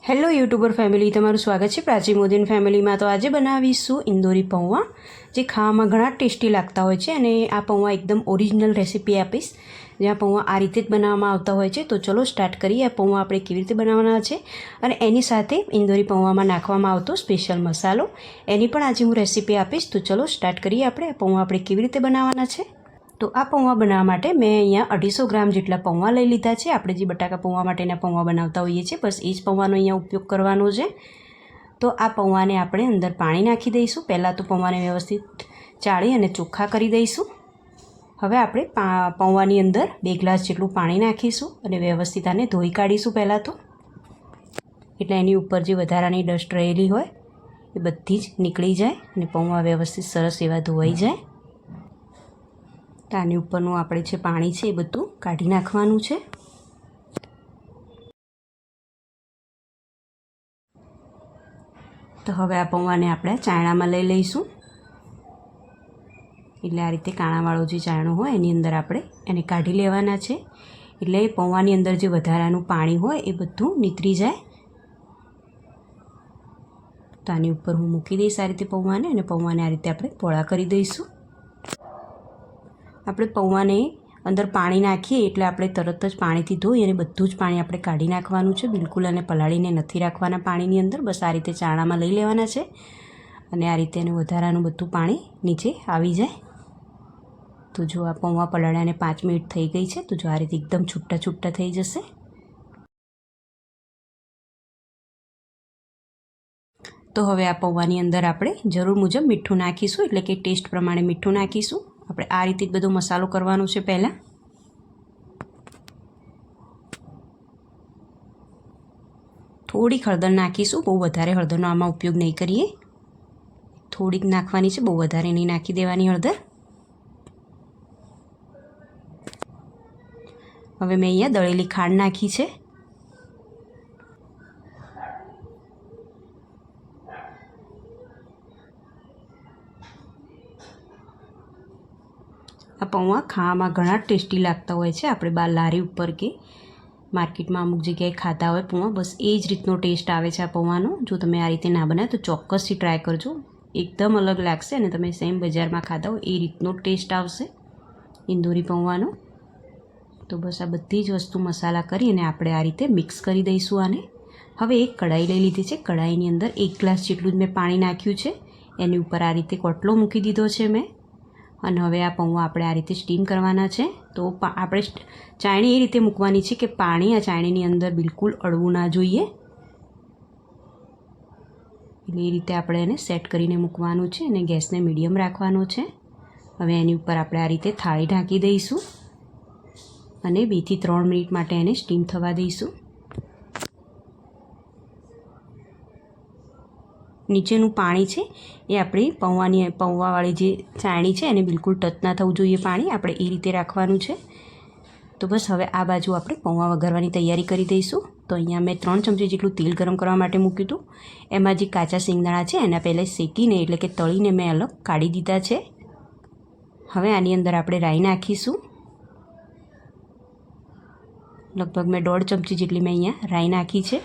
Hello YouTuber family, તમારું સ્વાગત છે પ્રાચી મોદીન ફેમિલીમાં। તો આજે બનાવીશું ઇન્દોરી પૌવા, જે ખાવામાં ઘણા ટેસ્ટી લાગતા હોય છે। અને આ પૌવા એકદમ ઓરિજિનલ રેસીપી આપીશ, જ્યાં પૌવા આ રીતે જ બનાવવામાં આવતા હોય છે। તો ચલો સ્ટાર્ટ કરીએ। આ પૌવા આપણે કેવી રીતે બનાવવાના છે અને એની સાથે ઇન્દોરી પૌવામાં નાખવામાં આવતો સ્પેશિયલ મસાલો, એની પણ આજે હું રેસીપી આપીશ। તો ચલો સ્ટાર્ટ કરીએ। આપણે આ પૌવા આપણે કેવી રીતે બનાવવાના છે। તો આ પૌવા બનાવવા માટે મેં અહીંયા 250 ગ્રામ જેટલા પૌવા લઈ લીધા છે। આપણે જે બટાકા પૌવા માટેના પૌવા બનાવતા હોઈએ છીએ, બસ એ જ પૌવાનો અહીંયા ઉપયોગ કરવાનો છે। તો આ પૌવાને આપણે અંદર પાણી નાખી દઈશું। પહેલાં તો પૌવાને વ્યવસ્થિત ચાળી અને ચોખ્ખા કરી દઈશું। હવે આપણે પૌવાની અંદર 2 ગ્લાસ જેટલું પાણી નાખીશું અને વ્યવસ્થિત આને ધોઈ કાઢીશું પહેલાં તો, એટલે એની ઉપર જે વધારાની ડસ્ટ રહેલી હોય એ બધી જ નીકળી જાય અને પૌવા વ્યવસ્થિત સરસ એવા ધોવાઈ જાય। તો આની ઉપરનું આપણે જે પાણી છે એ બધું કાઢી નાખવાનું છે। તો હવે આ પૌવાને આપણે ચાયણામાં લઈ લઈશું। એટલે આ રીતે કાણાવાળો જે ચાયણો હોય એની અંદર આપણે એને કાઢી લેવાના છે, એટલે પૌવાની અંદર જે વધારાનું પાણી હોય એ બધું નીતરી જાય। તો આની ઉપર હું મૂકી દઈશ આ રીતે પૌવાને, અને પૌવાને આ રીતે આપણે પોળા કરી દઈશું। આપણે પૌવાને અંદર પાણી નાખીએ એટલે આપણે તરત જ પાણીથી ધોઈ અને બધું જ પાણી આપણે કાઢી નાખવાનું છે। બિલકુલ અને પલાળીને નથી રાખવાના પાણીની અંદર, બસ આ રીતે ચાણામાં લઈ લેવાના છે અને આ રીતે એનું વધારાનું બધું પાણી નીચે આવી જાય। તો જો આ પૌવા પલાળ્યાને 5 મિનિટ થઈ ગઈ છે। તો જો આ રીતે એકદમ છૂટા છૂટા થઈ જશે। તો હવે આ પૌવાની અંદર આપણે જરૂર મુજબ મીઠું નાખીશું, એટલે કે ટેસ્ટ પ્રમાણે મીઠું નાખીશું। આપણે આ રીતે જ બધો મસાલો કરવાનો છે પહેલાં। થોડીક હળદર નાખીશું, બહુ વધારે હળદરનો આમાં ઉપયોગ નહીં કરીએ, થોડીક નાખવાની છે, બહુ વધારે નહીં નાખી દેવાની હળદર। હવે મેં અહીંયા દળેલી ખાંડ નાખી છે। આ પૌવા ખાવામાં ઘણા ટેસ્ટી લાગતા હોય છે। આપણે બહાર લારી ઉપર કે માર્કેટમાં અમુક જગ્યાએ ખાતા હોય પૌવા, બસ એ જ રીતનો ટેસ્ટ આવે છે આ પૌવાનો। જો તમે આ રીતે ના બનાવો તો ચોક્કસથી ટ્રાય કરજો, એકદમ અલગ લાગશે અને તમે સેમ બજારમાં ખાતા હોય એ રીતનો ટેસ્ટ આવશે ઇન્દોરી પૌવાનો। તો બસ આ બધી જ વસ્તુ મસાલા કરી અને આપણે આ રીતે મિક્સ કરી દઈશું આને। હવે એક કઢાઈ લઈ લીધી છે, કઢાઈની અંદર 1 ગ્લાસ જેટલું જ મેં પાણી નાખ્યું છે, એની ઉપર આ રીતે કોટલો મૂકી દીધો છે મેં। અને હવે આ પૌવા આપણે આ રીતે સ્ટીમ કરવાના છે। તો આપણે ચાયણી એ રીતે મૂકવાની છે કે પાણી આ ચાયણીની અંદર બિલકુલ અડવું ના જોઈએ, એટલે એ રીતે આપણે એને સેટ કરીને મૂકવાનું છે અને ગેસને મીડિયમ રાખવાનો છે। હવે એની ઉપર આપણે આ રીતે થાળી ઢાંકી દઈશું અને 2 થી 3 મિનિટ માટે એને સ્ટીમ થવા દઈશું। નીચેનું પાણી છે એ આપણી પૌવાવાળી જે ચાયણી છે એને બિલકુલ ટચ ના થવું જોઈએ પાણી, આપણે એ રીતે રાખવાનું છે। તો બસ હવે આ બાજુ આપણે પૌવા વઘારવાની તૈયારી કરી દઈશું। તો અહીંયા મેં 3 ચમચી જેટલું તેલ ગરમ કરવા માટે મૂક્યું હતું। એમાં જે કાચા સિંગદાણા છે એના પહેલાં શેકીને એટલે કે તળીને મેં અલગ કાઢી દીધા છે। હવે આની અંદર આપણે રાઈ નાખીશું, લગભગ મેં 1.5 ચમચી જેટલી મેં અહીંયા રાઈ નાખી છે।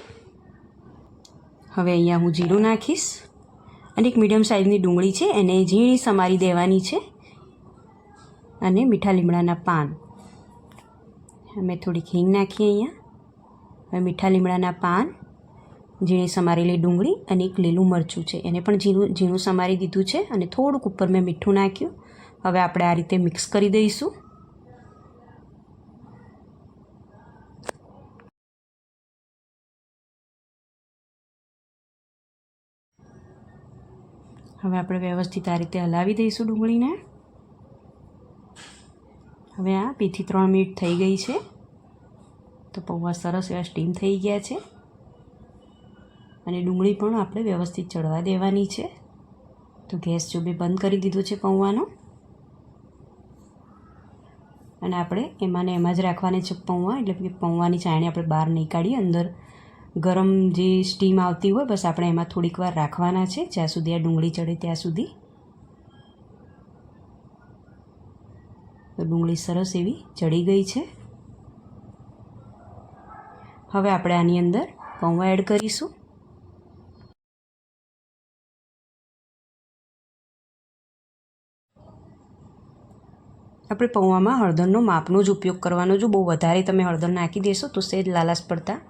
હવે અહીંયા હું જીરું નાખીશ અને એક મીડિયમ સાઇઝની ડુંગળી છે એને ઝીણી સમારી દેવાની છે, અને મીઠા લીમડાના પાન, મેં થોડીક હિંગ નાખી અહીંયા। હવે મીઠા લીમડાના પાન, ઝીણી સમારેલી ડુંગળી અને એક લીલું મરચું છે એને પણ ઝીણું સમારી દીધું છે, અને થોડુંક ઉપર મેં મીઠું નાખ્યું। હવે આપણે આ રીતે મિક્સ કરી દઈશું। હવે આપણે વ્યવસ્થિત આ રીતે હલાવી દઈશું ડુંગળીને। હવે આ 2 થી 3 મિનિટ થઈ ગઈ છે। તો પૌવા સરસ એવા સ્ટીમ થઈ ગયા છે અને ડુંગળી પણ આપણે વ્યવસ્થિત ચડવા દેવાની છે। તો ગેસ જો બી બંધ કરી દીધો છે પૌવાનો, અને આપણે એમાં ને એમાં જ રાખવાની છે પૌવા, એટલે કે પૌવાની ચાયણી આપણે બહાર નહીં કાઢીએ, અંદર ગરમ જે સ્ટીમ આવતી હોય બસ આપણે એમાં થોડીક વાર રાખવાના છે, જ્યાં સુધી આ ડુંગળી ચડે ત્યાં સુધી। તો ડુંગળી સરસ એવી ચડી ગઈ છે। હવે આપણે આની અંદર પૌવા એડ કરીશું. આપણે પૌવામાં હળદરનો માપનો જ ઉપયોગ કરવાનો. જો બહુ વધારે તમે હળદર નાખી દેશો તો સહેજ લાલાશ પડતા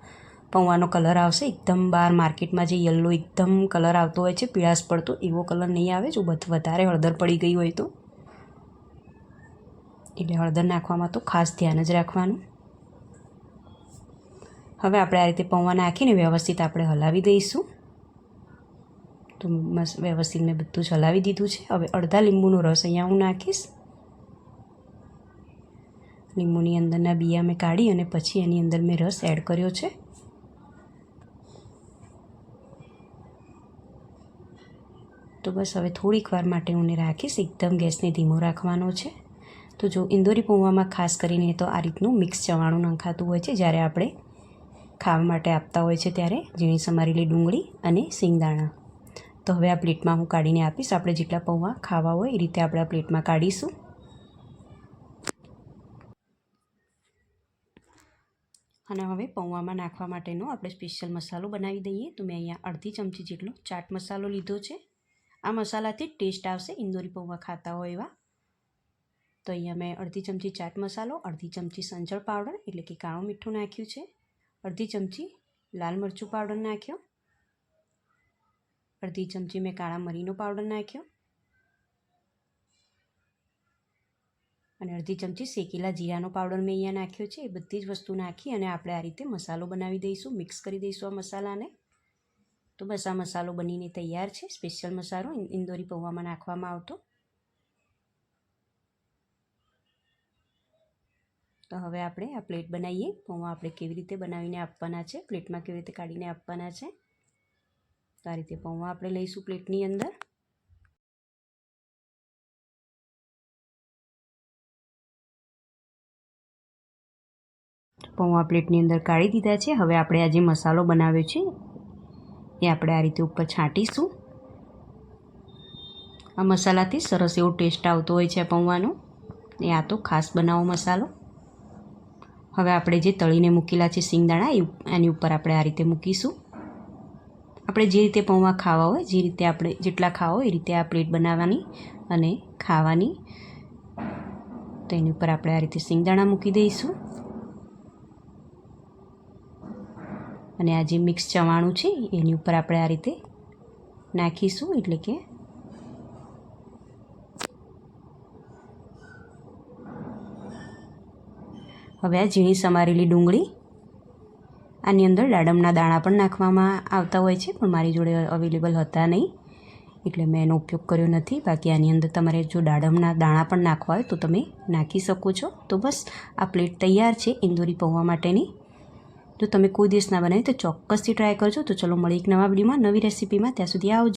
પૌવાનો કલર આવશે. એકદમ બહાર માર્કેટમાં જે યલો એકદમ કલર આવતો હોય છે પીળાશ પડતો, એવો કલર નહીં આવે જો વધારે હળદર પડી ગઈ હોય તો. એટલે હળદર નાખવામાં તો ખાસ ધ્યાન જ રાખવાનું. હવે આપણે આ રીતે પૌવા નાખીને વ્યવસ્થિત આપણે હલાવી દઈશું. તો વ્યવસ્થિત મેં બધું જ હલાવી દીધું છે. હવે અડધા લીંબુનો રસ અહીંયા હું નાખીશ. લીંબુની અંદરના બિયા મેં કાઢી અને પછી એની અંદર મેં રસ એડ કર્યો છે. તો બસ હવે થોડીક વાર માટે હું રાખીશ. એકદમ ગેસને ધીમો રાખવાનો છે. તો જો ઇન્દોરી પૌવામાં ખાસ કરીને તો આ રીતનું મિક્સ ચવાણું નખાતું હોય છે જ્યારે આપણે ખાવા માટે આપતા હોય છે ત્યારે. ઝીણી સમારેલી ડુંગળી અને સિંગદાણા. તો હવે આ પ્લેટમાં હું કાઢીને આપીશ. આપણે જેટલા પૌવા ખાવા હોય એ રીતે આપણે આ પ્લેટમાં કાઢીશું. અને હવે પૌવામાં નાખવા માટેનો આપણે સ્પેશિયલ મસાલો બનાવી દઈએ. તો મેં અહીંયા અડધી ચમચી જેટલો ચાટ મસાલો લીધો છે. આ મસાલાથી ટેસ્ટ આવશે ઇન્દોરી પૌવા ખાતા હોય એવા. તો અહીંયા મેં અડધી ચમચી ચાટ મસાલો, અડધી ચમચી સંચળ પાવડર એટલે કે કાળું મીઠું નાખ્યું છે, અડધી ચમચી લાલ મરચું પાવડર નાખ્યો, અડધી ચમચી મેં કાળા મરીનો પાવડર નાખ્યો અને અડધી ચમચી શેકેલા જીરાનો પાવડર મેં અહીંયા નાખ્યો છે. એ બધી જ વસ્તુ નાખી અને આપણે આ રીતે મસાલો બનાવી દઈશું. મિક્સ કરી દઈશું આ મસાલાને. તો બસ આ મસાલો બનીને તૈયાર છે. સ્પેશિયલ મસાલો ઇન્દોરી પૌવામાં નાખવામાં આવતો. તો હવે આપણે આ પ્લેટ બનાવીએ. પૌવા આપણે કેવી રીતે બનાવીને આપવાના છે, પ્લેટમાં કેવી રીતે કાઢીને આપવાના છે. તો આ રીતે પૌવા આપણે લઈશું પ્લેટની અંદર. પૌવા પ્લેટની અંદર કાઢી દીધા છે. હવે આપણે આ જે મસાલો બનાવ્યો છે એ આપણે આ રીતે ઉપર છાંટીશું. આ મસાલાથી સરસ એવો ટેસ્ટ આવતો હોય છે પૌવાનો. એ આ તો ખાસ બનાવો મસાલો. હવે આપણે જે તળીને મૂકેલા છે સિંગદાણા એની ઉપર આપણે આ રીતે મૂકીશું. આપણે જે રીતે પૌવા ખાવા હોય, જે રીતે આપણે જેટલા ખાવા હોય એ રીતે આ પ્લેટ બનાવવાની અને ખાવાની. તો એની ઉપર આપણે આ રીતે સિંગદાણા મૂકી દઈશું. અને આ જે મિક્સ ચવાણું છે એની ઉપર આપણે આ રીતે નાખીશું. એટલે કે હવે આ ઝીણી સમારેલી ડુંગળી, આની અંદર દાડમના દાણા પણ નાખવામાં આવતા હોય છે પણ મારી જોડે અવેલેબલ હતા નહીં એટલે મેં એનો ઉપયોગ કર્યો નથી. બાકી આની અંદર તમારે જો દાડમના દાણા પણ નાખવા હોય તો તમે નાખી શકો છો. તો બસ આ પ્લેટ તૈયાર છે ઇન્દોરી પૌવા માટેની. જો તમે કોઈ દિવસ ના બનાવી તો ચોક્કસથી ટ્રાય કરજો. તો ચલો મળીએ એક નવા વિડીયોમાં નવી રેસીપીમાં. ત્યાં સુધી આવજો.